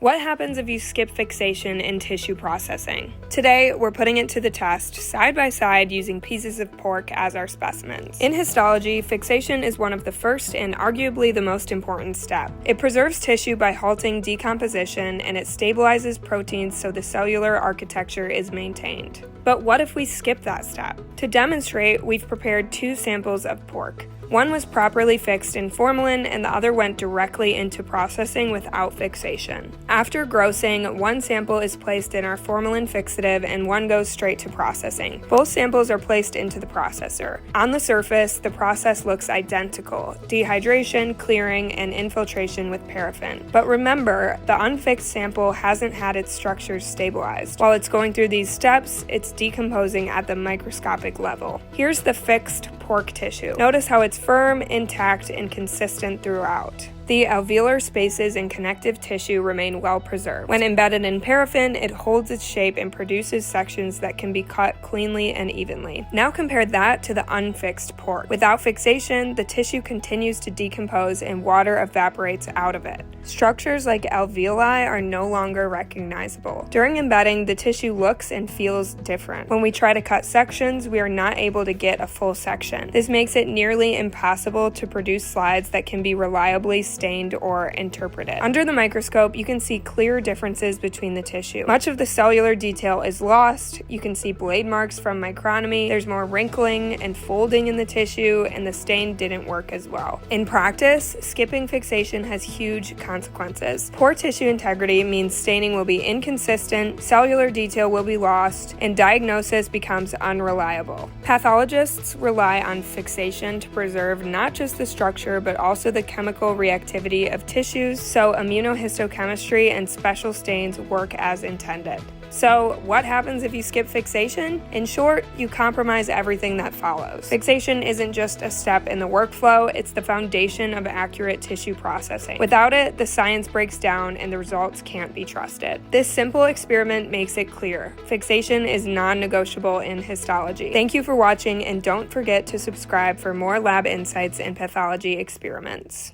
What happens if you skip fixation in tissue processing? Today, we're putting it to the test side by side using pieces of pork as our specimens. In histology, fixation is one of the first and arguably the most important step. It preserves tissue by halting decomposition, and it stabilizes proteins so the cellular architecture is maintained. But what if we skip that step? To demonstrate, we've prepared two samples of pork. One was properly fixed in formalin and the other went directly into processing without fixation. After grossing, one sample is placed in our formalin fixative and one goes straight to processing. Both samples are placed into the processor. On the surface, the process looks identical: dehydration, clearing, and infiltration with paraffin. But remember, the unfixed sample hasn't had its structures stabilized. While it's going through these steps, it's decomposing at the microscopic level. Here's the fixed pork tissue. Notice how it's firm, intact, and consistent throughout. The alveolar spaces and connective tissue remain well preserved. When embedded in paraffin, it holds its shape and produces sections that can be cut cleanly and evenly. Now compare that to the unfixed pork. Without fixation, the tissue continues to decompose and water evaporates out of it. Structures like alveoli are no longer recognizable. During embedding, the tissue looks and feels different. When we try to cut sections, we are not able to get a full section. This makes it nearly impossible to produce slides that can be reliably stained or interpreted. Under the microscope, you can see clear differences between the tissue. Much of the cellular detail is lost. You can see blade marks from micronomy. There's more wrinkling and folding in the tissue, and the stain didn't work as well. In practice, skipping fixation has huge consequences. Poor tissue integrity means staining will be inconsistent, cellular detail will be lost, and diagnosis becomes unreliable. Pathologists rely on fixation to preserve not just the structure, but also the chemical reactivity of tissues, so immunohistochemistry and special stains work as intended. So, what happens if you skip fixation? In short, you compromise everything that follows. Fixation isn't just a step in the workflow, it's the foundation of accurate tissue processing. Without it, the science breaks down and the results can't be trusted. This simple experiment makes it clear: fixation is non-negotiable in histology. Thank you for watching, and don't forget to subscribe for more lab insights and pathology experiments.